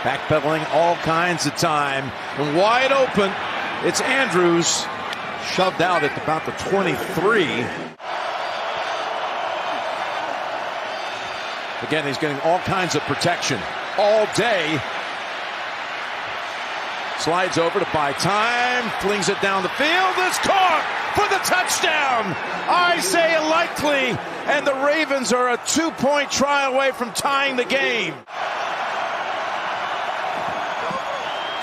Backpedaling all kinds of time. And wide open, it's Andrews. Shoved out at about the 23. Again, he's getting all kinds of protection all day. Slides over to buy time, flings it down the field. It's caught for the touchdown. Isaiah Likely, and the Ravens are a 2-point try away from tying the game.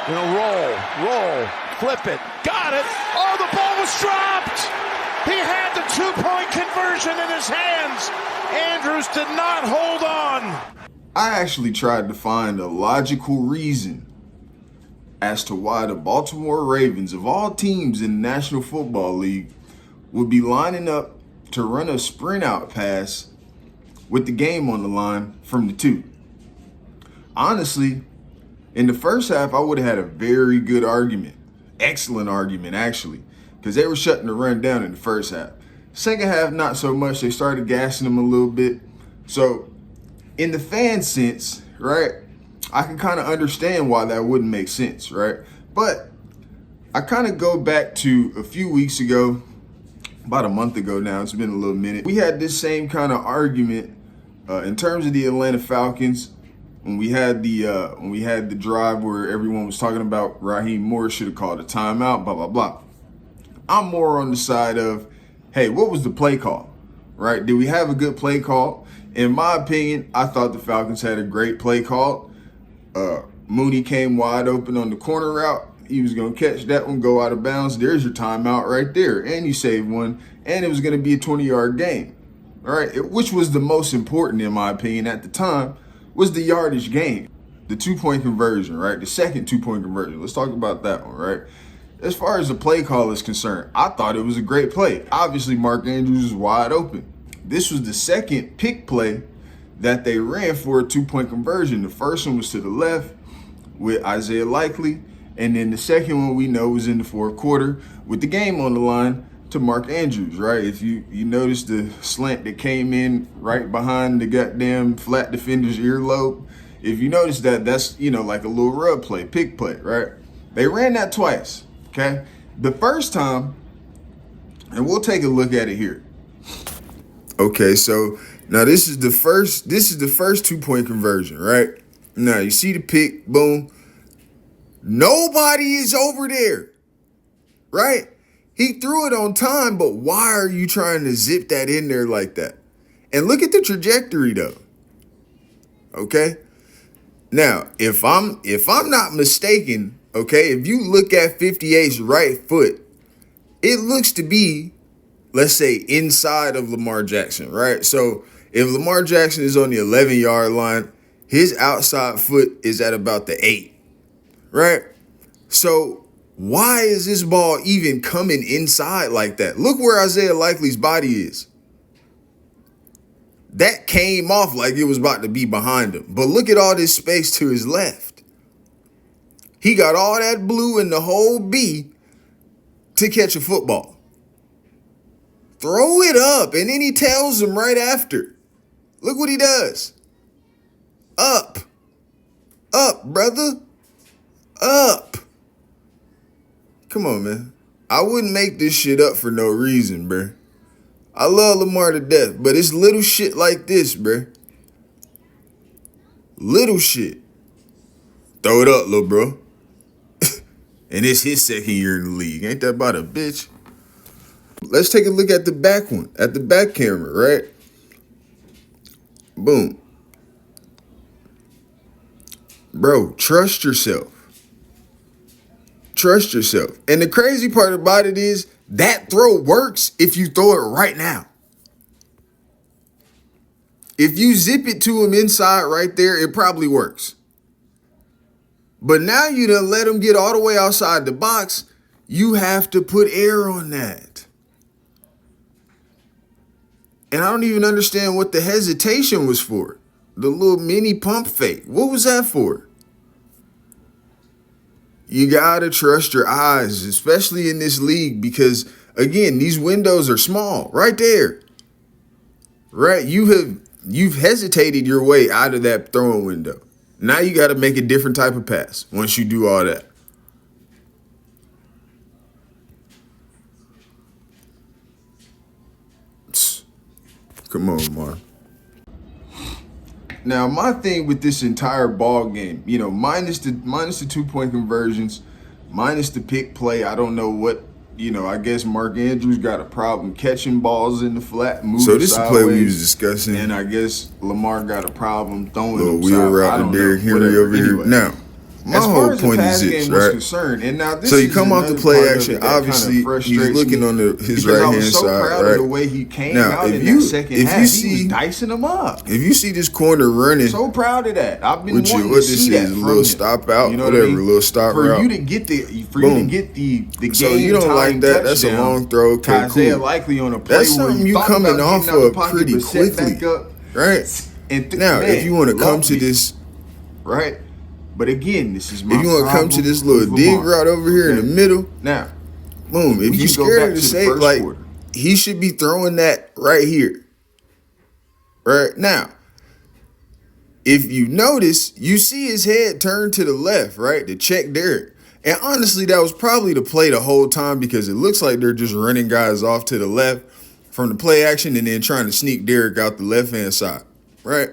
Roll, flip it, got it. Oh, the ball was dropped. He had the 2-point conversion in his hands. Andrews did not hold on. I actually tried to find a logical reason as to why the Baltimore Ravens, of all teams in the National Football League, would be lining up to run a sprint out pass with the game on the line from the 2. Honestly, in the first half, I would have had a very good argument. Excellent argument, actually, because they were shutting the run down in the first half. Second half, not so much. They started gassing them a little bit. So in the fan sense, right, I can kind of understand why that wouldn't make sense, right? But I kind of go back to a few weeks ago, about a month ago now. It's been a little minute. We had this same kind of argument in terms of the Atlanta Falcons when we had the drive where everyone was talking about Raheem Morris should have called a timeout, blah, blah, blah. I'm more on the side of, hey, what was the play call, right? Did we have a good play call? In my opinion, I thought the Falcons had a great play call. Mooney came wide open on the corner route. He was going to catch that one, go out of bounds. There's your timeout right there. And you saved one. And it was going to be a 20-yard game, all right? Which was the most important, in my opinion, at the time, was the yardage game. The 2-point conversion, right? The second 2-point conversion. Let's talk about that one, right? As far as the play call is concerned, I thought it was a great play. Obviously, Mark Andrews was wide open. This was the second pick play that they ran for a 2-point conversion. The first one was to the left with Isaiah Likely, and then the second one we know was in the fourth quarter with the game on the line to Mark Andrews, right? If you notice the slant that came in right behind the goddamn flat defender's earlobe, if you notice that, that's, like a little rub play, pick play, right? They ran that twice, okay? The first time, and we'll take a look at it here. Okay, so now this is the first 2-point conversion, right? Now you see the pick, boom. Nobody is over there, right? He threw it on time, but why are you trying to zip that in there like that? And look at the trajectory though. Okay? Now, if I'm not mistaken, okay, if you look at 58's right foot, it looks to be, let's say, inside of Lamar Jackson, right? So if Lamar Jackson is on the 11-yard line, his outside foot is at about the 8, right? So why is this ball even coming inside like that? Look where Isaiah Likely's body is. That came off like it was about to be behind him. But look at all this space to his left. He got all that blue and the whole B to catch a football. Throw it up, and then he tells him right after. Look what he does. Up, brother, up. Come on, man. I wouldn't make this shit up for no reason, bruh. I love Lamar to death, but it's little shit like this, bruh. Little shit. Throw it up, little bro. And it's his second year in the league. Ain't that about a bitch? Let's take a look at the back one, at the back camera, right? Boom. Bro, trust yourself. Trust yourself. And the crazy part about it is that throw works if you throw it right now. If you zip it to him inside right there, it probably works. But now you done let him get all the way outside the box. You have to put air on that. And I don't even understand what the hesitation was for. The little mini pump fake. What was that for? You got to trust your eyes, especially in this league, because, again, these windows are small. Right there. Right? You've hesitated your way out of that throwing window. Now you got to make a different type of pass once you do all that. Come on, Lamar. Now, my thing with this entire ball game, minus the 2-point conversions, minus the pick play, I don't know what, I guess Mark Andrews got a problem catching balls in the flat, moving So this is the play we was sideways, discussing. and I guess Lamar got a problem throwing Little them wheel sideways. I route don't to know, Derrick Henry whatever. over here. Anyway, Now, my as far whole as the point pass is this, game was right? concerned, and now this So you is come off the another play part of action. it that kinda Obviously, he's frustrates looking me, on his because right I hand was so side, proud right? of the way he came Now, out if in you- that second if you half. He see- was dicing them up. If you see this corner running, So proud of that. I've been Which wanting what to this see that is, a from little him. stop out, You know whatever, what I mean? a little stop for route. you to get the you Boom. to get the game So you don't like time that? That's a touchdown long throw. Okay, to Isaiah cool. Likely on a play That's where something you thought coming about off getting out the of pocket, pretty but set quickly, back up, right? and Now, man, if you want to come loved to it, this, right? But again, this is my if you want to come to problem this little with dig Lamar, route over here in okay? the middle, Now, boom. we If you can go scared back to to the say, first like, quarter. he should be throwing that right here, right now. If you notice, you see his head turn to the left, right, to check Derrick. And honestly, that was probably the play the whole time, because it looks like they're just running guys off to the left from the play action and then trying to sneak Derrick out the left-hand side, right?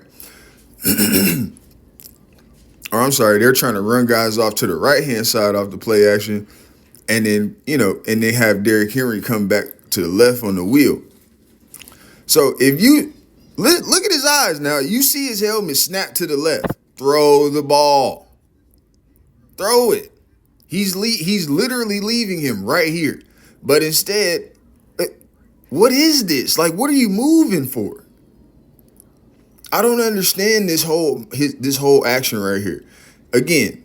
Or I'm sorry, they're trying to run guys off to the right-hand side off the play action, and then, and they have Derrick Henry come back to the left on the wheel. So if you look at his eyes now, you see his helmet snap to the left. Throw the ball. Throw it. He's literally leaving him right here. But instead, what is this? Like, what are you moving for? I don't understand this whole action right here. Again,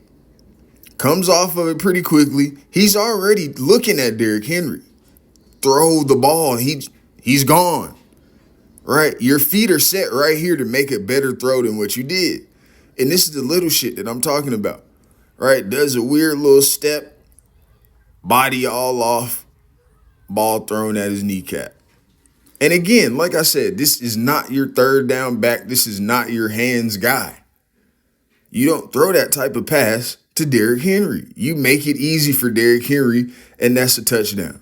comes off of it pretty quickly. He's already looking at Derrick Henry. Throw the ball. He's gone. Right? Your feet are set right here to make a better throw than what you did. And this is the little shit that I'm talking about. Right? Does a weird little step, body all off, ball thrown at his kneecap. And again, like I said, this is not your third down back. This is not your hands guy. You don't throw that type of pass to Derrick Henry. You make it easy for Derrick Henry, and that's a touchdown.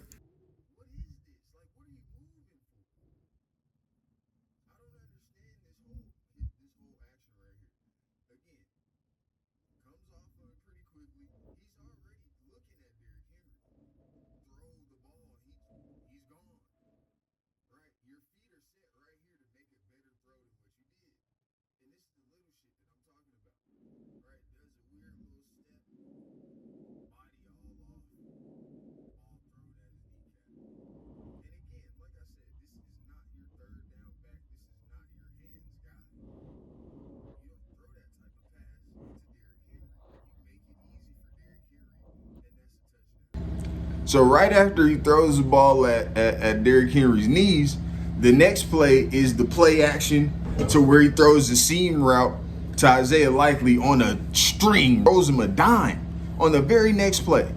So right after he throws the ball at Derrick Henry's knees, the next play is the play action to where he throws the seam route to Isaiah Likely on a string, throws him a dime on the very next play,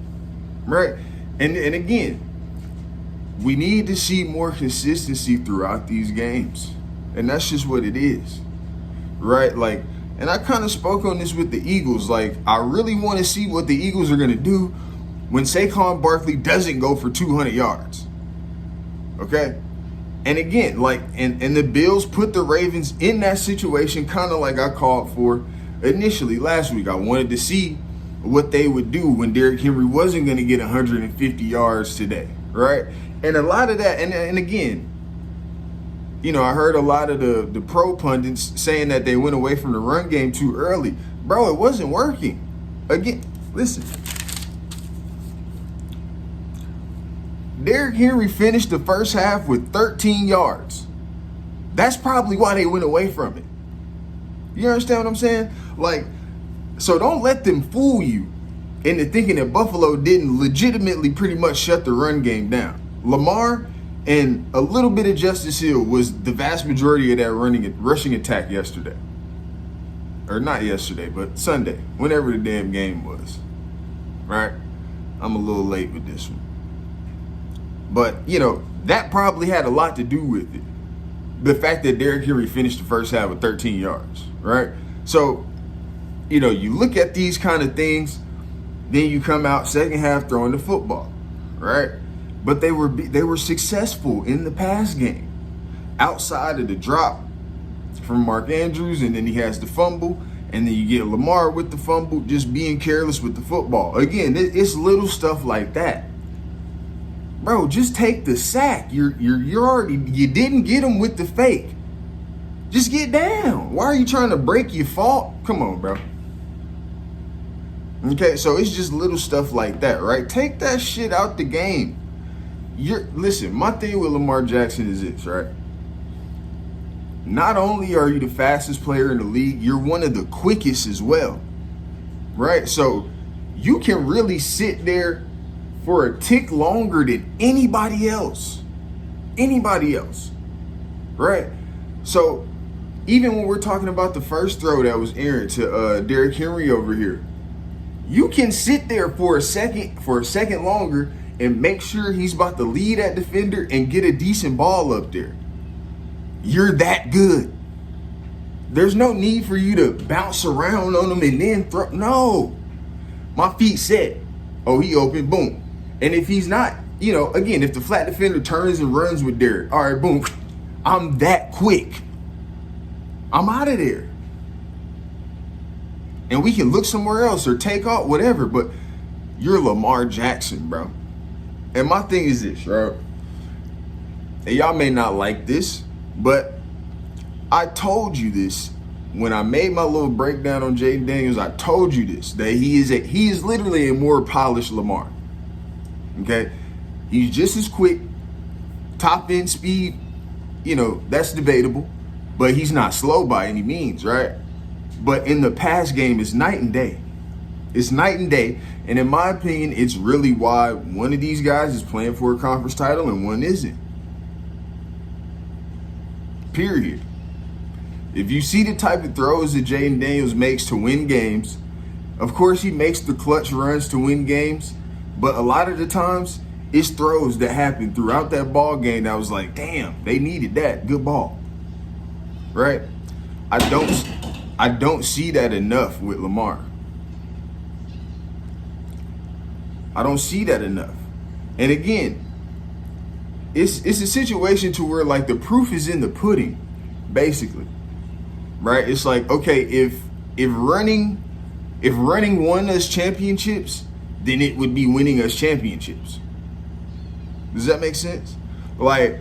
right? And again, we need to see more consistency throughout these games, and that's just what it is, right? Like, and I kind of spoke on this with the Eagles. Like, I really want to see what the Eagles are going to do when Saquon Barkley doesn't go for 200 yards, okay? And again, like, and the Bills put the Ravens in that situation kind of like I called for initially last week. I wanted to see what they would do when Derrick Henry wasn't going to get 150 yards today, right? And a lot of that, and again, I heard a lot of the pro pundits saying that they went away from the run game too early. Bro, it wasn't working. Again, listen. Derrick Henry finished the first half with 13 yards. That's probably why they went away from it. You understand what I'm saying? Like, so don't let them fool you into thinking that Buffalo didn't legitimately pretty much shut the run game down. Lamar and a little bit of Justice Hill was the vast majority of that rushing attack yesterday. Or not yesterday, but Sunday, whenever the damn game was. Right? I'm a little late with this one. But, that probably had a lot to do with it. The fact that Derrick Henry finished the first half with 13 yards, right? So, you look at these kind of things, then you come out second half throwing the football, right? But they were successful in the pass game. Outside of the drop from Mark Andrews, and then he has the fumble, and then you get Lamar with the fumble, just being careless with the football. Again, it's little stuff like that. Bro, just take the sack. You didn't get him with the fake. Just get down. Why are you trying to break your fault? Come on, bro. Okay, so it's just little stuff like that, right? Take that shit out the game. Listen, my thing with Lamar Jackson is this, right? Not only are you the fastest player in the league, you're one of the quickest as well, right? So you can really sit there for a tick longer than anybody else, right? So even when we're talking about the first throw that was errant to Derrick Henry over here, you can sit there for a second longer and make sure he's about to lead that defender and get a decent ball up there. You're that good. There's no need for you to bounce around on him and then throw. No. My feet set. Oh, he open, boom. And if he's not, again, if the flat defender turns and runs with Derrick, all right, boom. I'm that quick. I'm out of there. And we can look somewhere else or take off, whatever, but you're Lamar Jackson, bro. And my thing is this, right? And y'all may not like this, but I told you this when I made my little breakdown on Jaden Daniels. I told you this, that he is literally a more polished Lamar. Okay? He's just as quick, top end speed, that's debatable, but he's not slow by any means, right? But in the pass game, it's night and day. It's night and day. And in my opinion, it's really why one of these guys is playing for a conference title and one isn't. Period. If you see the type of throws that Jaden Daniels makes to win games, of course he makes the clutch runs to win games, but a lot of the times it's throws that happen throughout that ball game that was like, damn, they needed that. Good ball. Right? I don't see that enough with Lamar. I don't see that enough. And again, it's a situation to where like the proof is in the pudding, basically. Right? It's like, okay, if running won us championships, then it would be winning us championships. Does that make sense? Like,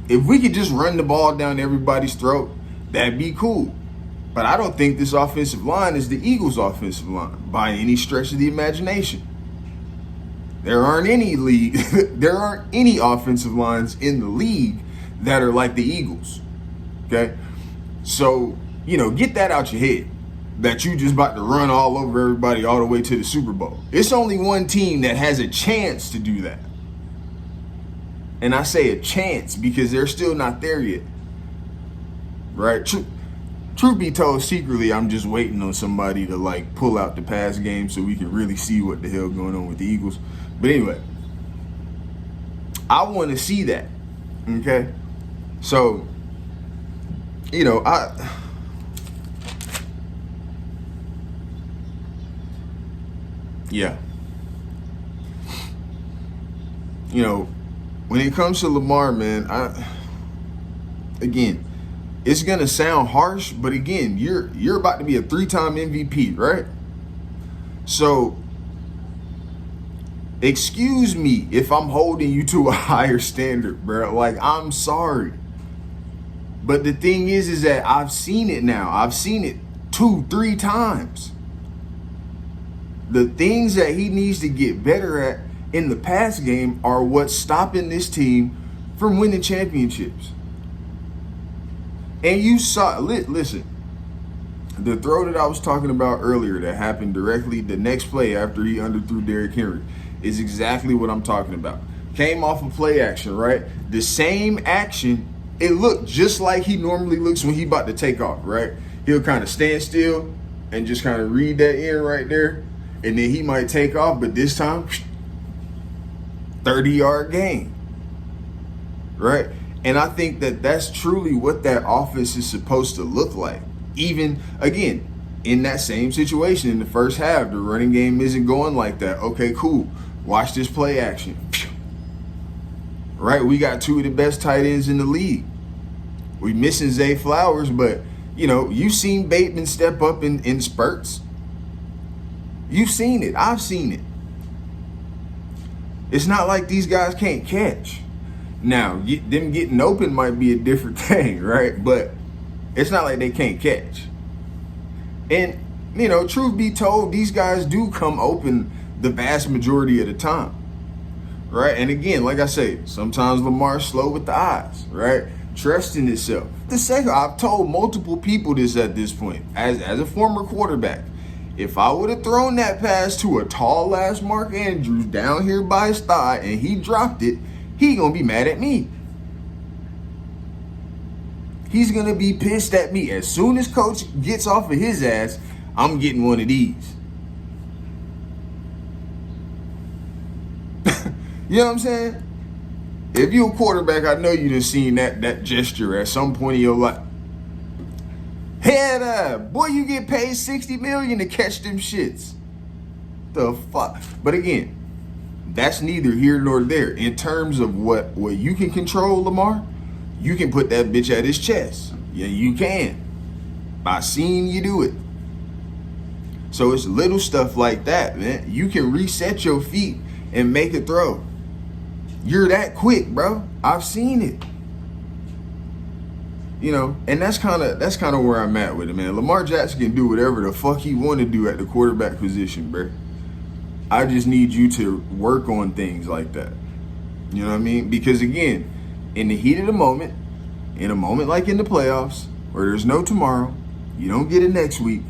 if we could just run the ball down everybody's throat, that'd be cool. But I don't think this offensive line is the Eagles' offensive line by any stretch of the imagination. There aren't any offensive lines in the league that are like the Eagles. Okay? So, get that out your head. That you just about to run all over everybody all the way to the Super Bowl. It's only one team that has a chance to do that. And I say a chance because they're still not there yet. Right? Truth be told, secretly, I'm just waiting on somebody to like pull out the pass game so we can really see what the hell going on with the Eagles. But anyway, I want to see that. Okay? So, yeah. When it comes to Lamar, man, again, it's gonna sound harsh, but again, you're about to be a 3-time MVP, right? So, excuse me if I'm holding you to a higher standard, bro. Like, I'm sorry. But the thing is that I've seen it now. I've seen it 2-3 times. The things that he needs to get better at in the pass game are what's stopping this team from winning championships. And you saw, listen, the throw that I was talking about earlier that happened directly the next play after he underthrew Derrick Henry is exactly what I'm talking about. Came off of play action, right? The same action, it looked just like he normally looks when he about to take off, right? He'll kind of stand still and just kind of read that in right there. And then he might take off, but this time, 30-yard gain, right? And I think that that's truly what that offense is supposed to look like. Even, again, in that same situation in the first half. The running game isn't going like that. Okay, cool. Watch this play action. Right? We got two of the best tight ends in the league. We missing Zay Flowers, but, you know, you've seen Bateman step up in spurts. You've seen it. I've seen it. It's not like these guys can't catch. Now, them getting open might be a different thing, right? But it's not like they can't catch. And, you know, truth be told, these guys do come open the vast majority of the time, right? And again, like I say, sometimes Lamar's slow with the eyes, right? Trusting itself. The second, I've told multiple people this at this point, as a former quarterback, if I would have thrown that pass to a tall ass Mark Andrews down here by his thigh and he dropped it, he gonna be mad at me. He's gonna be pissed at me. As soon as coach gets off of his ass, I'm getting one of these. You know what I'm saying? If you're a quarterback, I know you done seen that gesture at some point in your life. Head up, boy, you get paid $60 million to catch them shits. The fuck? But again, that's neither here nor there. In terms of what you can control, Lamar, you can put that bitch at his chest. Yeah, you can. By seeing you do it. So it's little stuff like that, man. You can reset your feet and make a throw. You're that quick, bro. I've seen it. You know, and that's kind of where I'm at with it, man. Lamar Jackson can do whatever the fuck he want to do at the quarterback position, bro. I just need you to work on things like that. You know what I mean? Because again, in the heat of the moment, in a moment like in the playoffs, where there's no tomorrow, you don't get it next week,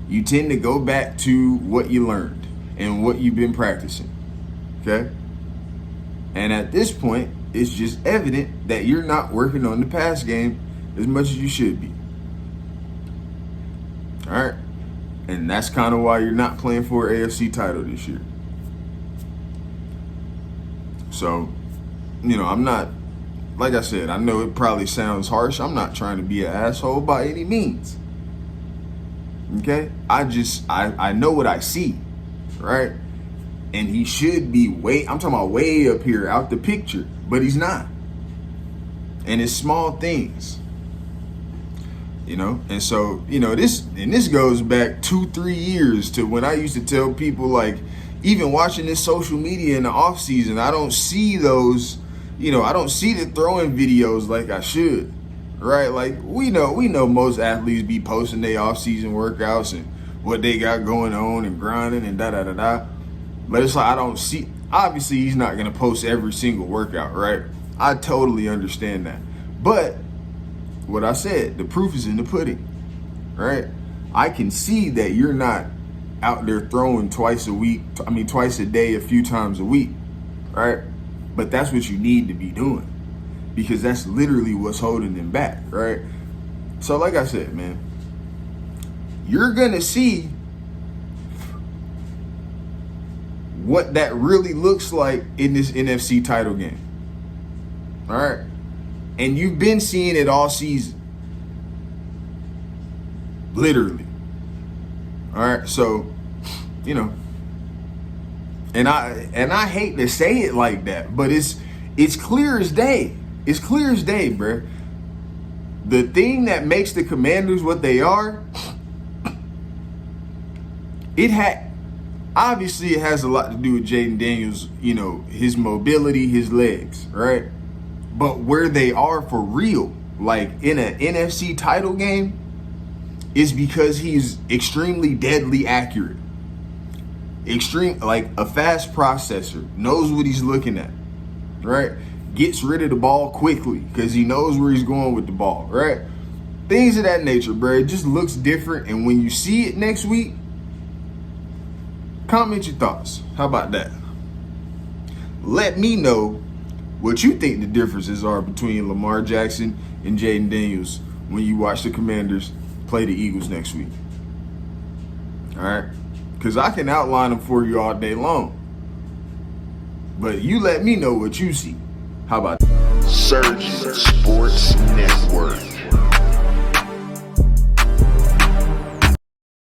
you tend to go back to what you learned and what you've been practicing. Okay? And at this point, it's just evident that you're not working on the pass game as much as you should be. All right? And that's kind of why you're not playing for an AFC title this year. So, you know, I'm not, like I said, I know it probably sounds harsh. I'm not trying to be an asshole by any means. Okay? I know what I see, right? And he should be I'm talking about way up here, out the picture, but he's not. And it's small things, you know? And so, you know, this goes back 2-3 years to when I used to tell people, like, even watching this social media in the off season, I don't see those, you know, I don't see the throwing videos like I should, right? Like, we know most athletes be posting their off season workouts and what they got going on and grinding and da-da-da-da. But it's like I don't see, obviously he's not going to post every single workout, right? I totally understand that. But what I said, the proof is in the pudding, right? I can see that you're not out there throwing twice a day, a few times a week, right? But that's what you need to be doing because that's literally what's holding them back, right? So like I said, man, you're going to see what that really looks like in this NFC title game. All right? And you've been seeing it all season. Literally. All right? So, you know, and I hate to say it like that, but it's clear as day. It's clear as day, bro. The thing that makes the Commanders what they are, obviously, it has a lot to do with Jaden Daniels, you know, his mobility, his legs, right? But where they are for real, like in an NFC title game, is because he's extremely deadly accurate. Like a fast processor, knows what he's looking at, right? Gets rid of the ball quickly because he knows where he's going with the ball, right? Things of that nature, bro. It just looks different. And when you see it next week, comment your thoughts. How about that? Let me know what you think the differences are between Lamar Jackson and Jaden Daniels when you watch the Commanders play the Eagles next week. All right? Because I can outline them for you all day long. But you let me know what you see. How about that? Surgeon Sports Network.